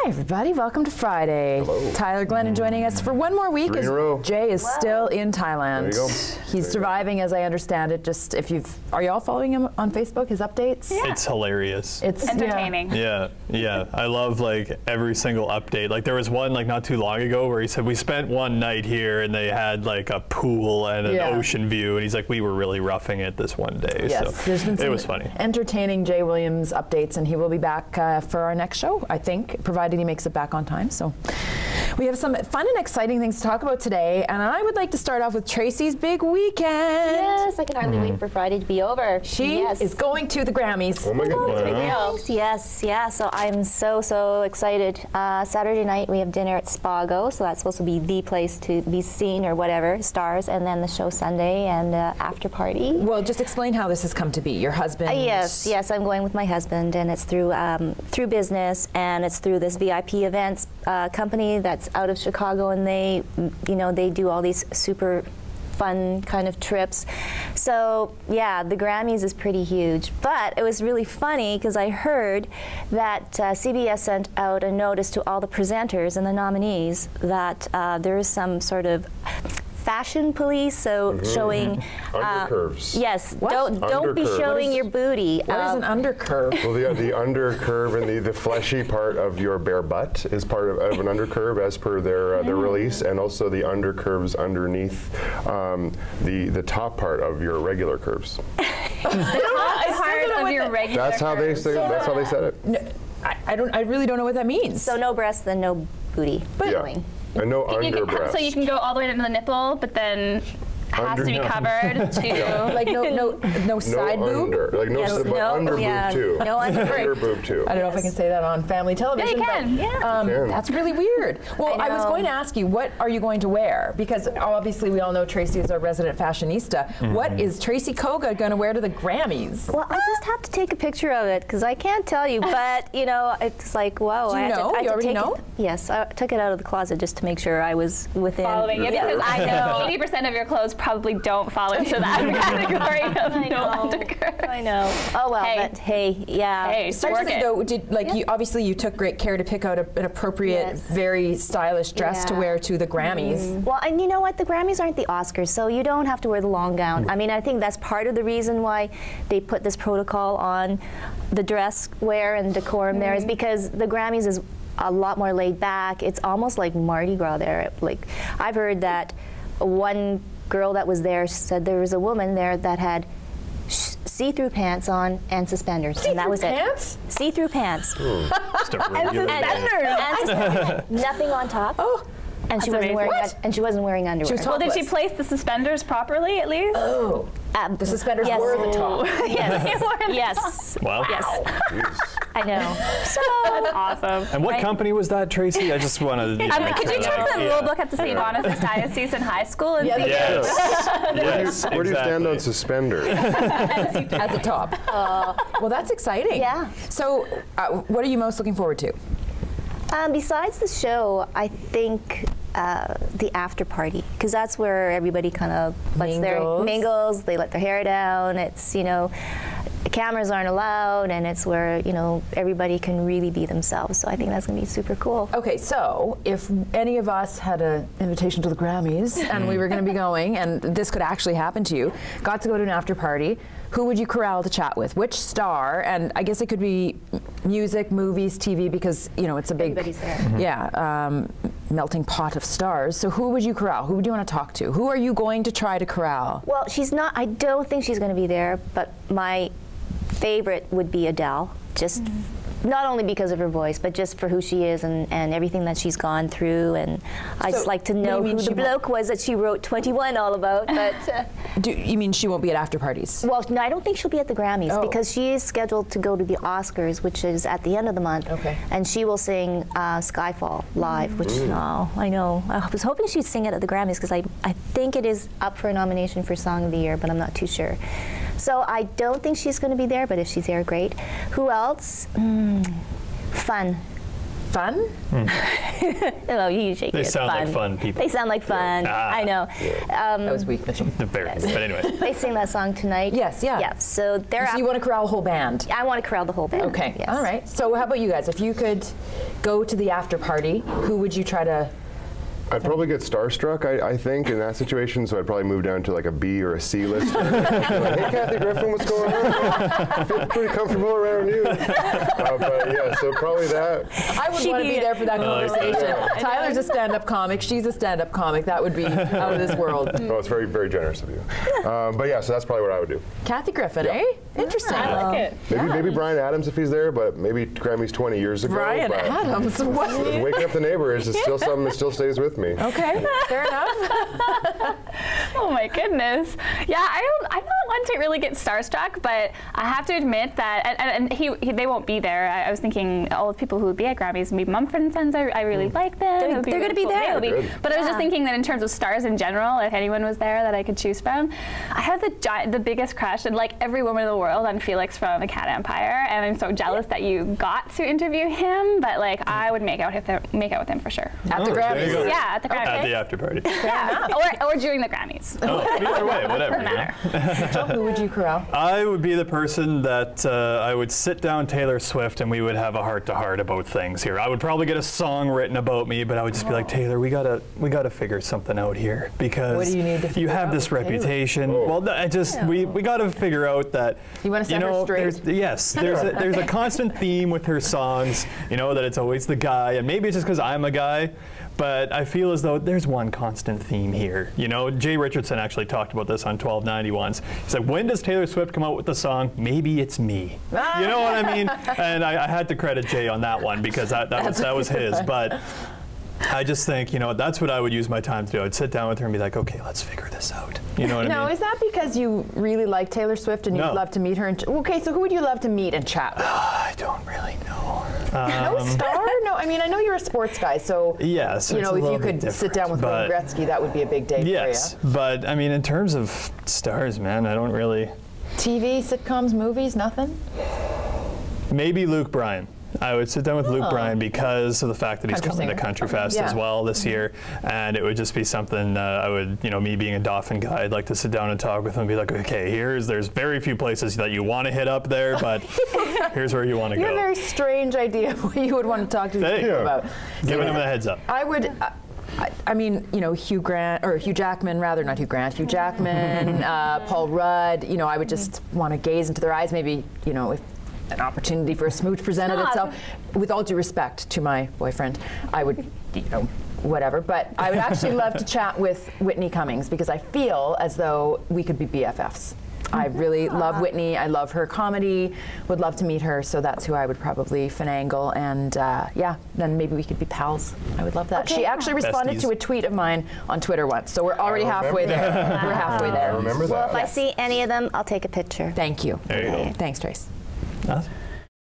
Hi, everybody. Welcome to Friday. Hello. Tyler Glennon joining us for one more week as Jay is still in Thailand. There you go. He's surviving, as I understand it. Just are you all following him on Facebook? His updates? Yeah. It's hilarious. It's entertaining. Yeah, yeah. I love like every single update. Like there was one like not too long ago where he said we spent one night here and they had like a pool and an ocean view, and he's like we were really roughing it this one day. Yes, so there's been some it was funny. Entertaining Jay Williams updates, and he will be back for our next show, I think, provided he makes it back on time. So we have some fun and exciting things to talk about today, and I would like to start off with Tracy's big weekend. Yes, I can hardly wait for Friday to be over. She is going to the Grammys. Oh my God. Yes, yeah, so I'm so excited. Saturday night we have dinner at Spago, so that's supposed to be the place to be seen or whatever, stars, and then the show Sunday and after party. Well, just explain how this has come to be. Your husband? Yes, I'm going with my husband, and it's through business, and it's through this VIP events company that's out of Chicago, and they do all these super fun kind of trips. So yeah, the Grammys is pretty huge, but it was really funny because I heard that CBS sent out a notice to all the presenters and the nominees that there is some sort of fashion police, so showing undercurves. Yes, don't be showing your booty. What is an undercurve? Well, the undercurve and the fleshy part of your bare butt is part of an undercurve as per their release, and also the undercurves underneath the top part of your regular curves. That's how they say. That's how they said it. No, I really don't know what that means. So no breasts, then no booty. Yeah. And no under breast. So you can go all the way into the nipple, but then has to be covered to like no side boob, like under boob too. No under boob too. I don't know if I can say that on family television. Yeah, you can. But, that's really weird. Well, I was going to ask you, what are you going to wear? Because obviously we all know Tracy is our resident fashionista. What is Tracy Koga going to wear to the Grammys? Well, I just have to take a picture of it because I can't tell you. But it's like, whoa. Do you know? You already know? Yes, I took it out of the closet just to make sure I was within. Following it, because I know 80% of your clothes probably don't fall into that category of undercurves. I know. Oh well, but hey, yeah. Hey, obviously you took great care to pick out an appropriate, very stylish dress to wear to the Grammys. Well, and you know what? The Grammys aren't the Oscars, so you don't have to wear the long gown. I mean, I think that's part of the reason why they put this protocol on the dress wear and decorum there, is because the Grammys is a lot more laid back. It's almost like Mardi Gras there. Like, I've heard that one girl that was there said there was a woman there that had see-through pants on and suspenders, and that was it. See-through pants. And suspenders. Nothing on top. Oh. And she wasn't wearing. And she wasn't wearing underwear. Well, did she place the suspenders properly at least? Oh. The suspenders were the top. Yes. Wow. Yes. I know. So that's awesome. And what company was that, Tracy? I just want to. Could you check the rule book at the St. Boniface Diocese in high school and see? Yes. Where do you stand on suspenders? At the top. Well, that's exciting. Yeah. So, what are you most looking forward to? Besides the show, I think the after party, because that's where everybody kind of mingles. They let their hair down. It's cameras aren't allowed, and it's where everybody can really be themselves. So I think that's going to be super cool. Okay, so if any of us had an invitation to the Grammys and we were going to be going, and this could actually happen to you, got to go to an after party, who would you corral to chat with? Which star? And I guess it could be music, movies, TV, because it's a big, everybody's there. Melting pot of stars. So who would you corral? Who would you want to talk to? Who are you going to try to corral? Well, she's not. I don't think she's going to be there. But my favorite would be Adele. Just not only because of her voice, but just for who she is and everything that she's gone through. And I just like to know who the bloke was that she wrote 21 all about. But do you mean she won't be at after parties? Well, no, I don't think she'll be at the Grammys because she is scheduled to go to the Oscars, which is at the end of the month. Okay. And she will sing Skyfall live, which I know. I was hoping she'd sing it at the Grammys because I think it is up for a nomination for Song of the Year, but I'm not too sure. So I don't think she's going to be there, but if she's there, great. Who else? Fun. Fun? No, you shake They it. sound like fun. fun people. They sound like fun. I know. That was weak, Mitchell. Very. But anyway. They sing that song tonight. Yes, yeah. Yeah. So they're. So you want to corral a whole band? I want to corral the whole band. Okay, Yes. all right. So how about you guys? If you could go to the after party, who would you try to? I'd probably get starstruck, I think, in that situation, so I'd probably move down to like a B or a C list. Like, hey, Kathy Griffin, what's going on? I feel pretty comfortable around you. But yeah, so probably that. I would want to be there for that conversation. Tyler's a stand-up comic. She's a stand-up comic. That would be out of this world. Oh, it's very, very generous of you. But yeah, so that's probably what I would do. Kathy Griffin, eh? Interesting. I like it. Maybe Brian Adams if he's there, but maybe Grammys 20 years ago. Brian but Adams. What? Waking Up the Neighbors is still something that still stays with me. Okay, fair enough. Oh my goodness. Yeah, I'm not one to really get starstruck, but I have to admit that, and they won't be there. I was thinking all the people who would be at Grammys, maybe Mumford & Sons, I really like them. They're going to be there. But I was just thinking that in terms of stars in general, if anyone was there that I could choose from, I have the biggest crush, and like every woman in the world, on Felix from the Cat Empire, and I'm so jealous that you got to interview him, but like I would make out with him for sure. At the there you go. Grammys. Yeah, at the Grammys. At the after party. Yeah, or during the Grammys. Oh, either way, whatever. Doesn't matter. Mitchell, who would you corral? I would be the person that I would sit down Taylor Swift and we would have a heart-to-heart about things here. I would probably get a song written about me, but I would just be like, Taylor, we gotta figure something out here because What do you need to figure have out this with Taylor? reputation. Well, we gotta figure out that You wanna set her straight? there's a constant theme with her songs. You know that it's always the guy, and maybe it's just because I'm a guy. But I feel as though there's one constant theme here. You know, Jay Richardson actually talked about this on 1290 once. He said, when does Taylor Swift come out with the song, Maybe It's Me? You know what I mean? And I had to credit Jay on that one because that was his. But I just think, you know, that's what I would use my time to do. I'd sit down with her and be like, okay, let's figure this out. You know what I mean? No, is that because you really like Taylor Swift and you'd love to meet her? Okay, so who would you love to meet and chat with? I don't really know. No star? No, I mean, I know you're a sports guy, so yes, you know, if you could sit down with Wayne Gretzky, that would be a big day for you. Yes, but I mean, in terms of stars, man, I don't really. TV, sitcoms, movies, nothing? Maybe Luke Bryan. I would sit down with Luke Bryan because of the fact that he's coming to Country Fest as well this year, and it would just be something I would, you know, me being a Dauphin guy, I'd like to sit down and talk with him and be like, okay, there's very few places that you want to hit up there, but here's where you want to go. You have a very strange idea of what you would want to talk to people about. Giving him a heads up. I would. I mean, you know, Hugh Jackman, Paul Rudd. You know, I would just want to gaze into their eyes. Maybe, you know, if an opportunity for a smooch presented itself. With all due respect to my boyfriend, I would, you know, whatever. But I would actually love to chat with Whitney Cummings because I feel as though we could be BFFs. I really love Whitney. I love her comedy. Would love to meet her. So that's who I would probably finagle. And yeah, then maybe we could be pals. I would love that. Okay. She actually responded to a tweet of mine on Twitter once. So we're already halfway there. We're halfway there. I remember that. Well, if I see any of them, I'll take a picture. Thank you. There you go. Thanks, Trace. Awesome.